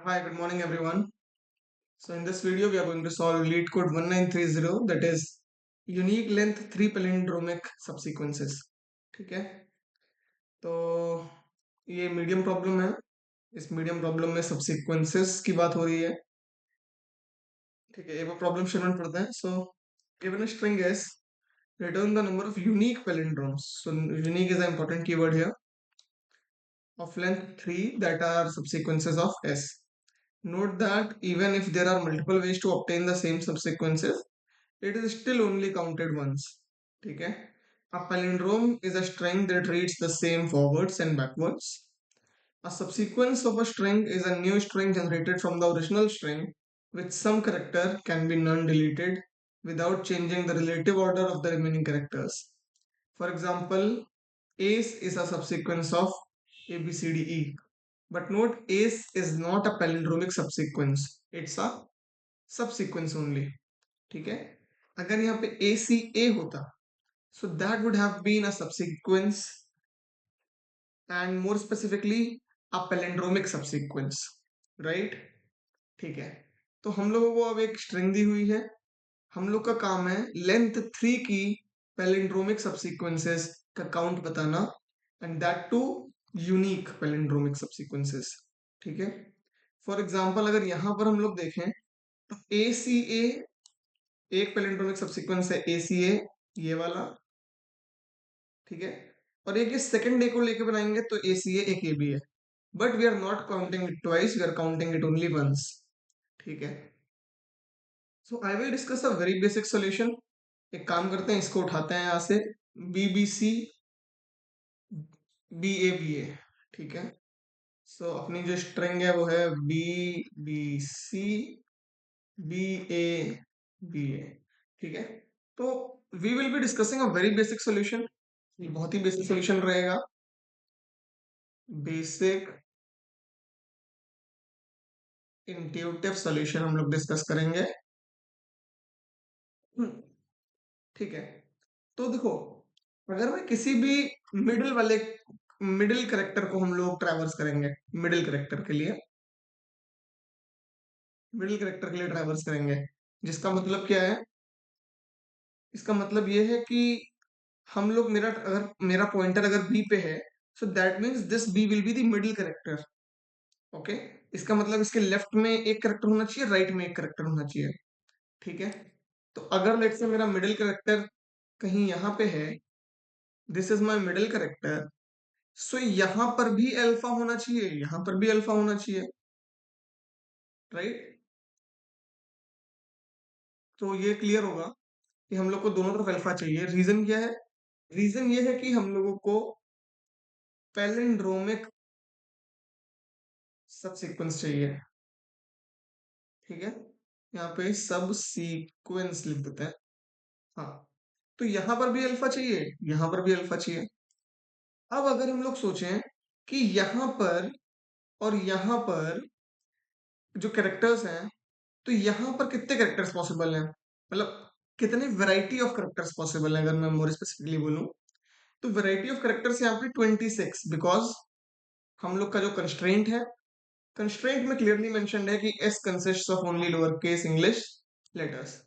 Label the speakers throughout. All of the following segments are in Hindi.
Speaker 1: Hi, good morning everyone. So in this video we are going to solve lead code 1930, that is unique length 3 palindromic subsequences. ठीक है, तो ये मीडियम प्रॉब्लम है। इस मीडियम प्रॉब्लम में सबसीक्वेंसेस की बात हो रही है। ठीक है, एक बार प्रॉब्लम स्टेटमेंट पढ़ते हैं। So given a string s, return the number of unique palindromes. So unique is an important keyword here, of length 3 that are subsequences of s. Note that even if there are multiple ways to obtain the same subsequences, it is still only counted once. ठीक है, a palindrome is a string that reads the same forwards and backwards. A subsequence of a string is a new string generated from the original string with some character can be non-deleted without changing the relative order of the remaining characters. For example, ace is a subsequence of a b c d e. But note, ace is not a palindromic subsequence. It's a subsequence only. ठीक है, अगर यहाँ पे ए सी ए होता, so that would have been a subsequence, and more specifically a palindromic subsequence, right? ठीक है, तो हम लोगों को अब एक स्ट्रिंग दी हुई है। हम लोग का काम है लेंथ 3 की पैलिंड्रोमिक सबसीक्वेंसेस का काउंट बताना, and that to unique palindromic subsequences. ठीक है, फॉर एग्जांपल अगर यहां पर हम लोग देखें तो ए सी ए एक पैलिंड्रोमिक सबसीक्वेंस है, ए सी ए ये वाला। ठीक है, और एक ये सेकंड ए को लेके बनाएंगे तो ए सी ए एक ए बी है, but we are not counting it twice, we are counting it only once. ठीक है, so I will discuss a very basic solution. एक काम करते हैं, इसको उठाते हैं यहाँ से, B B C B A B A. ठीक है, सो अपनी जो स्ट्रिंग है वो है B B C B A B A. ठीक है, तो we will be discussing a very basic solution. ये बहुत ही बेसिक सॉल्यूशन रहेगा, बेसिक इंट्यूटिव सॉल्यूशन हम लोग डिस्कस करेंगे। हम्म, ठीक है, तो देखो, अगर मैं किसी भी मिडिल वाले मिडिल करेक्टर को हम लोग ट्रैवर्स करेंगे, मिडिल करेक्टर के लिए मिडिल करेक्टर के लिए ट्रैवर्स करेंगे, जिसका मतलब क्या है? इसका मतलब ये है कि हम लोग, मेरा पॉइंटर अगर बी पे है, so that means this B will be the middle character. Okay, इसका मतलब इसके लेफ्ट में एक करेक्टर होना चाहिए, राइट में एक करेक्टर होना चाहिए। ठीक है, तो अगर लेट से मेरा मिडिल करेक्टर कहीं यहाँ पे है, this is my middle character, so यहाँ पर भी अल्फा होना चाहिए, यहाँ पर भी अल्फा होना चाहिए, राइट? तो ये क्लियर होगा कि हम लोग को दोनों तरफ अल्फा चाहिए। रीजन क्या है? रीजन ये है कि हम लोगों को पैलिंड्रोमिक सब सीक्वेंस चाहिए। ठीक है, यहाँ पे सब सीक्वेंस लिख देते हैं। हाँ, तो यहां पर भी अल्फा चाहिए, यहां पर भी अल्फा चाहिए। अब अगर हम लोग सोचें कि यहां पर और यहां पर जो कैरेक्टर्स हैं, तो यहां पर कितने कैरेक्टर्स पॉसिबल हैं, मतलब कितने वैरायटी ऑफ कैरेक्टर्स पॉसिबल हैं, अगर मैं मोर स्पेसिफिकली बोलूं तो वैरायटी ऑफ कैरेक्टर्स यहाँ पे 26, बिकॉज हम लोग का जो कंस्ट्रेंट है, कंस्ट्रेंट में क्लियरली मेंशन्ड है कि S consists of only lower case English letters.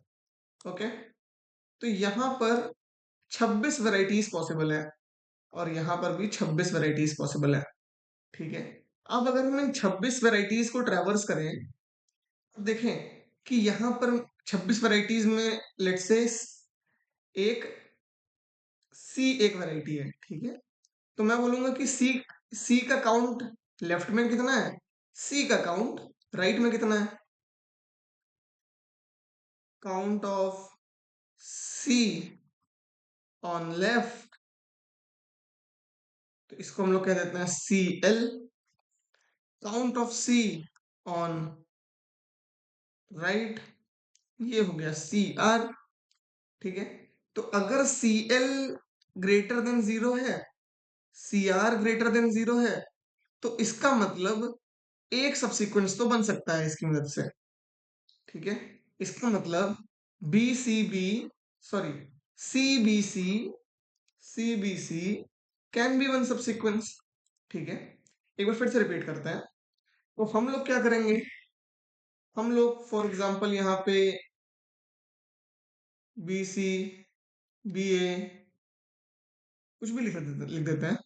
Speaker 1: Okay, तो यहाँ पर 26 वैरायटीज पॉसिबल है, और यहाँ पर भी 26 वैरायटीज पॉसिबल है। ठीक है, अब अगर हम इन 26 वैरायटीज को ट्रेवर्स करें, तो देखें कि यहाँ पर 26 वैरायटीज में लेट से एक सी एक वैरायटी है। ठीक है, तो मैं बोलूंगा कि सी सी का काउंट लेफ्ट में कितना है, सी का काउंट राइट में कितना है। Count of C on left, तो इसको हम लोग कह देते हैं C L. Count of C on right, ये हो गया सी आर। ठीक है, तो अगर C L greater than zero है, C R greater than zero है, तो इसका मतलब एक सबसीक्वेंस तो बन सकता है इसकी मदद से। ठीक है, इसका मतलब B C B, sorry, C B C, C B C can be one subsequence. ठीक है, एक बार फिर से रिपीट करते हैं। तो हम लोग क्या करेंगे, हम लोग फॉर एग्जांपल यहाँ पे बी सी बी ए कुछ भी लिख देते हैं।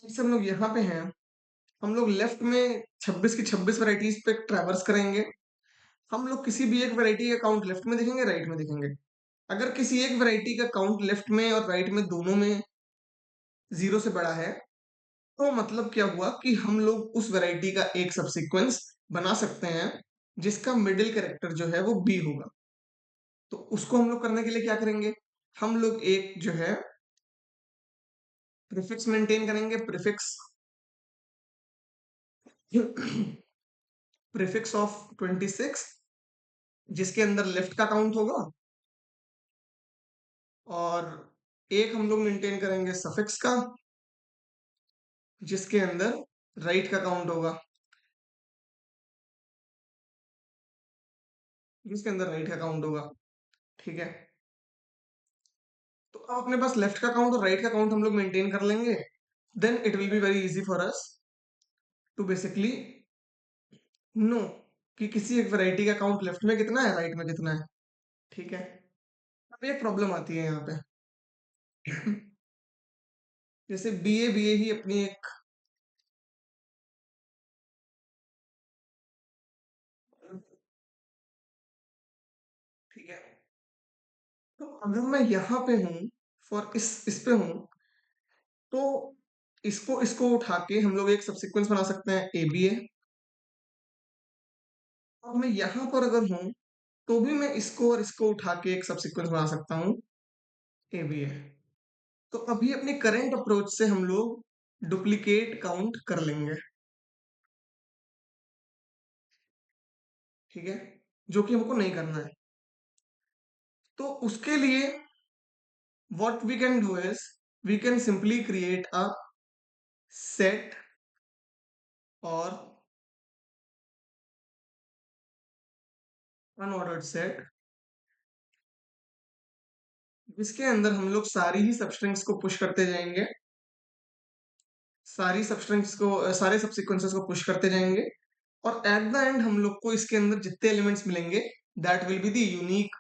Speaker 1: जैसे हम लोग यहाँ पे हैं, हम लोग लेफ्ट में 26 की 26 वैरायटीज पे ट्रैवर्स करेंगे। हम लोग किसी भी एक वैरायटी का काउंट लेफ्ट में देखेंगे, राइट में देखेंगे। अगर किसी एक वैरायटी का काउंट लेफ्ट में और राइट में दोनों में 0 से बड़ा है, तो मतलब क्या हुआ कि हम लोग उस वैरायटी का एक सबसीक्वेंस बना सकते हैं जिसका मिडिल कैरेक्टर जो है वो बी होगा। तो उसको हम लोग करने के लिए क्या करेंगे, हम लोग एक जो है प्रीफिक्स मेंटेन करेंगे, प्रीफिक्स ऑफ 26, जिसके अंदर लेफ्ट का काउंट होगा, और एक हम लोग मेंटेन करेंगे सफिक्स का, जिसके अंदर राइट का काउंट होगा, ठीक है। तो अब अपने पास लेफ्ट का काउंट और राइट का काउंट हम लोग मेंटेन कर लेंगे, then it will be very easy for us to basically know कि किसी एक वैरायटी का काउंट लेफ्ट में कितना है, राइट में कितना है, ठीक है। अब एक प्रॉब्लम आती है यहाँ पे। जैसे बी ए ही अपनी एक, ठीक है। तो अगर मैं यहाँ पे हूँ, फॉर इस पे हूँ, तो इसको इसको उठा के हम लोग एक सबसीक्वेंस बना सकते हैं ए बी ए। और मैं यहाँ पर अगर हूँ, तो भी मैं इसको और इसको उठा के एक सबसीक्वेंस बना सकता हूँ ए बी ए। तो अभी अपनी करंट अप्रोच से हम लोग डुप्लीकेट काउंट कर लेंगे, ठीक है, जो कि हमको नहीं करना है। तो उसके लिए what we can do is we can simply create a set or unordered set, जिसके अंदर हम लोग सारी ही सबस्ट्रिंग्स को पुश करते जाएंगे, सारे सबसीक्वेंसेस को पुश करते जाएंगे, और एट द एंड हम लोग को इसके अंदर जितने एलिमेंट्स मिलेंगे that will be the unique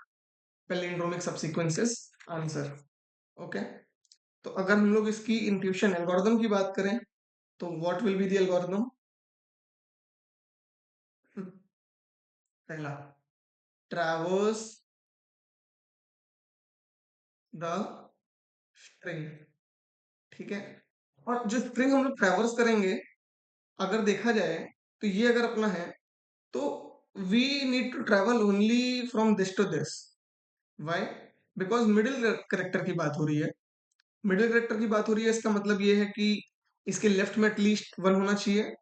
Speaker 1: palindromic subsequences answer, okay. तो अगर हम लोग इसकी इंट्यूशन एल्गोरिथम की बात करें, तो what will be the algorithm. पहला, ट्रैवर्स द स्ट्रिंग, ठीक है। और जो स्ट्रिंग हम लोग ट्रैवर्स करेंगे, अगर देखा जाए तो ये अगर अपना है, तो we need to travel only from this to this. Why? Because middle character की बात हो रही है, मिडिल करेक्टर की बात हो रही है, इसका मतलब ये है कि इसके लेफ्ट में एटलीस्ट 1 होना चाहिए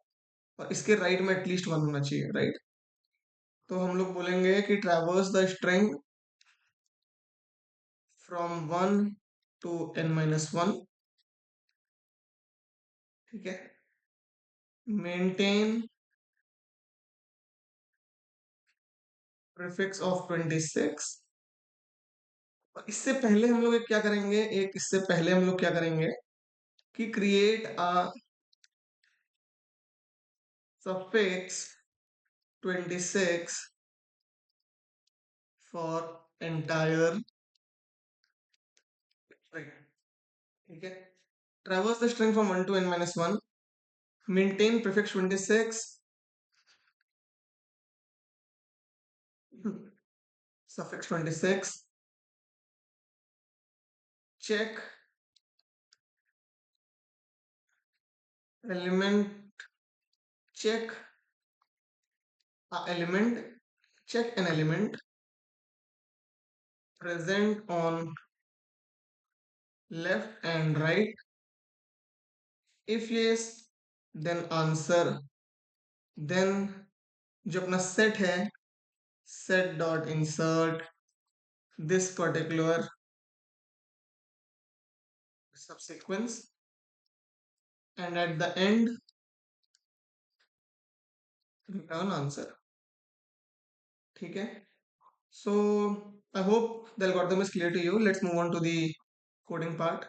Speaker 1: और इसके राइट में एटलीस्ट 1 होना चाहिए, राइट। तो हम लोग बोलेंगे कि traverse the string from 1 to n-1, ठीक है। Maintain prefix of 26। और इससे पहले हम लोग क्या करेंगे, एक इससे पहले हम लोग क्या करेंगे कि create a suffix 26 for entire string, ठीक है। Traverse the string from 1 to n-1, maintain prefix 26, suffix 26, check element, check a element, check an element present on left and right. If yes, then answer. Then जो अपना set है, set dot insert this particular subsequence, and at the end return answer, ठीक है। So I hope the algorithm is clear to you. Let's move on to the coding part.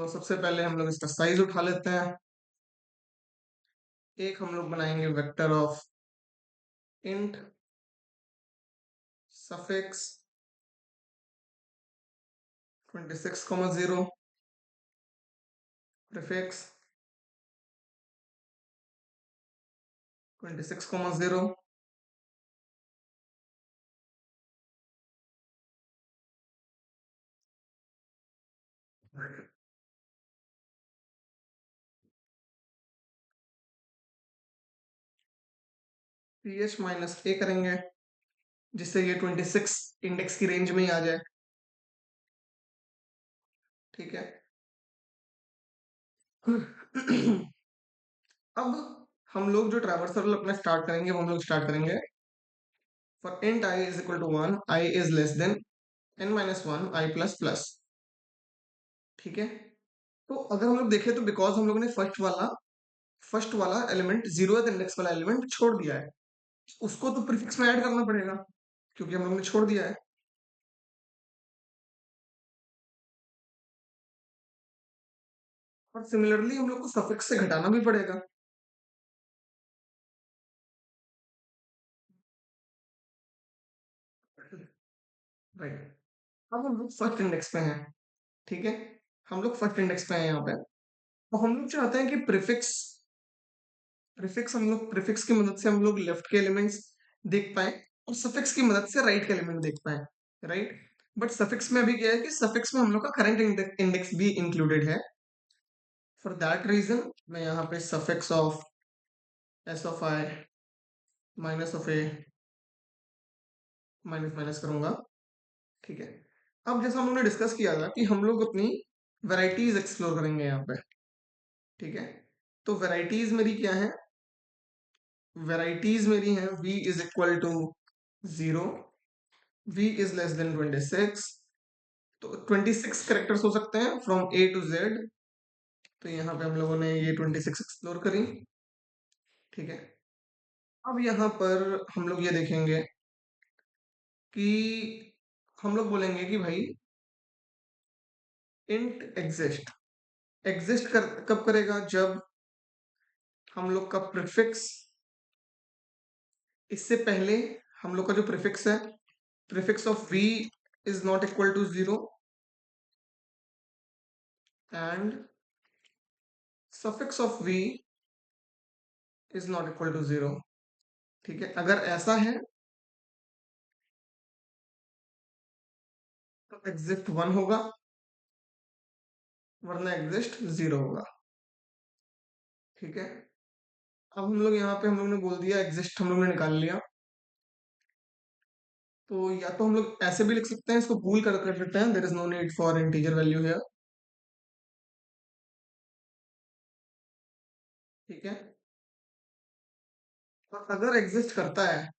Speaker 1: सबसे पहले हम लोग इसका साइज उठा लेते हैं। एक हम लोग बनाएंगे vector of int suffix 26,0 prefix 26,0 ph minus A करेंगे, जिससे ये 26 इंडेक्स की रेंज में ही आ जाए। ठीक है। अब हम लोग जो ट्रैवर्सल अपना स्टार्ट करेंगे वो हम लोग स्टार्ट करेंगे for int I is equal to 1, I is less than n minus 1 I plus plus. ठीक है। तो अगर हम लोग देखें तो बिकॉज हम लोगों ने फर्स्ट वाला एलिमेंट जीरोथ इंडेक्स वाला एलिमेंट छोड़ दिया है, उसको तो प्रीफिक्स में ऐड करना पड़ेगा क्योंकि हम लोगों ने छोड़ दिया है। और सिमिलरली हम लोग को सफिक्स से घटाना भी पड़ेगा। राइट। अब हम लोग फर्स्ट इंडेक्स पे हैं। ठीक है। हम लोग फर्स्ट इंडेक्स पे हैं यहाँ पे। तो हम लोग चाहते हैं कि प्रीफिक्स की मदद से हम लोग लेफ्ट के एलिमेंट्स देख पाए और सफिक्स की मदद से राइट के एलिमेंट देख पाए। राइट। बट सफिक्स में अभी क्या है कि सफिक्स में हम लोग का करंट इंडेक्स भी इंक्लूडेड है। फॉर दैट रीजन मैं यहाँ पे suffix of S of I minus of A minus minus करूंगा। ठीक है। अब जैसा हम लोगों ने डिस्कस किया था कि हम लोग अपनी वैरायटीज एक्सप्लोर करेंगे यहाँ पे। ठीक है। तो वैरायटीज मेरी क्या है? वैरायटीज मेरी है v is equal to 0, v is less than 26। तो 26 करेक्टर्स हो सकते हैं फ्रॉम ए टू जेड। तो यहाँ पे हम लोगों ने ये 26 एक्सप्लोर करी। ठीक है। अब यहाँ पर हम लोग ये देखेंगे कि हम लोग बोलेंगे कि भाई इंट एग्जिस्ट। एग्जिस्ट कब करेगा? जब हम लोग का प्रीफिक्स इससे पहले हम लोग का जो प्रीफिक्स है, prefix of v is not equal to 0 and suffix of v is not equal to 0। ठीक है। अगर ऐसा है तो एग्जिस्ट 1 होगा, वरना एग्जिस्ट 0 होगा। ठीक है। अब हम लोग यहाँ पे हम लोग ने बोल दिया एग्जिस्ट हम लोग ने निकाल लिया। तो या तो हम लोग ऐसे भी लिख सकते हैं, इसको पूल कर देते हैं, there is no need for integer value here. ठीक है। और अगर एग्जिस्ट करता है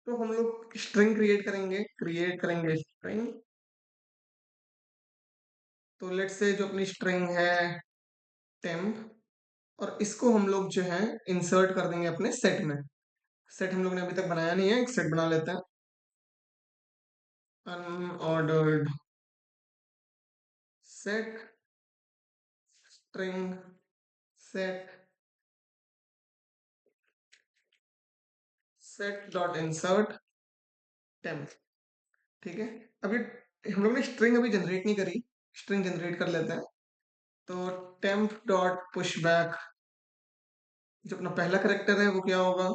Speaker 1: तो हम लोग स्ट्रिंग क्रिएट करेंगे स्ट्रिंग। तो लेट्स से जो अपनी स्ट्रिंग है टेम्प, और इसको हम लोग जो है इंसर्ट कर देंगे अपने सेट में। सेट हम लोग ने अभी तक बनाया नहीं है, एक सेट बना लेते हैं। Unordered set string set set dot insert temp. ठीक है। अभी हम लोग ने स्ट्रिंग अभी जनरेट नहीं करी, स्ट्रिंग जनरेट कर लेते हैं। तो टेम्प डॉट पुश बैक, जो अपना पहला करेक्टर है वो क्या होगा?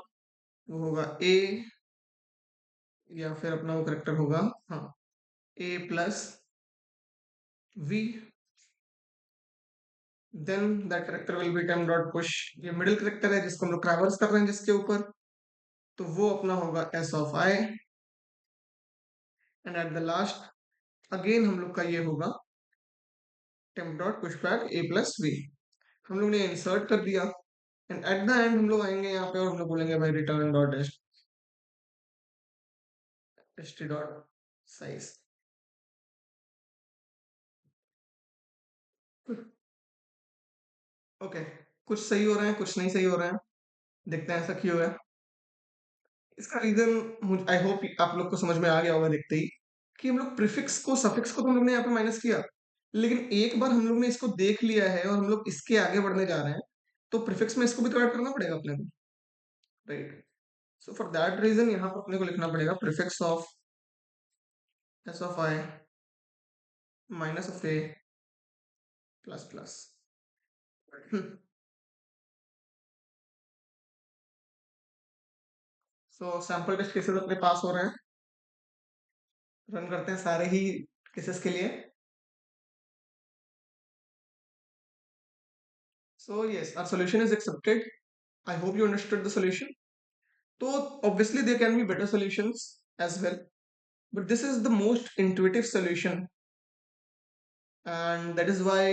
Speaker 1: वो होगा ए, या फिर अपना वो करेक्टर होगा, हाँ, A plus V. Then that character will be temp dot push, ये मिडिल करेक्टर है जिसको हम लोग ट्रैवर्स कर रहे हैं जिसके ऊपर, तो वो अपना होगा S of I. And at the last again हम लोग का ये होगा temp dot push back A plus V. हम लोग ने इंसर्ट कर दिया एंड एट द एंड हम लोग आएंगे यहाँ पे और हम लोग बोलेंगे भाई return dot S T dot size. Okay. कुछ सही हो रहा है, कुछ नहीं सही हो रहा है, देखते हैं ऐसा क्यों है। इसका रीजन आई होप आप लोग को समझ में आ गया होगा देखते ही, कि हम लोग प्रीफिक्स को सफिक्स को तो हम लोग ने यहाँ पे माइनस किया, लेकिन एक बार हम लोग ने इसको देख लिया है और हम लोग इसके आगे बढ़ने जा रहे हैं, तो प्रीफिक्स में इसको भी तो ऐड करना पड़ेगा अपने को, right? So for that reason यहाँ पर अपने को लिखना पड़ेगा prefix of S of I minus of A plus plus. So sample test cases अपने पास हो रहे हैं, रन करते हैं सारे ही केसेस के लिए। So yes, our solution is accepted. I hope you understood the solution. So obviously there can be better solutions as well, but this is the most intuitive solution, and that is why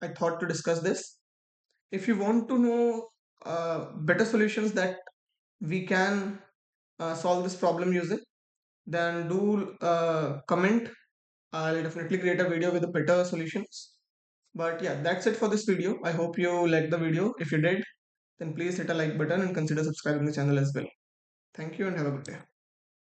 Speaker 1: I thought to discuss this. If you want to know better solutions that we can solve this problem using, then do comment. I'll definitely create a video with the better solutions. But yeah, that's it for this video. I hope you liked the video. If you did, then please hit a like button and consider subscribing the channel as well. Thank you and have a good day.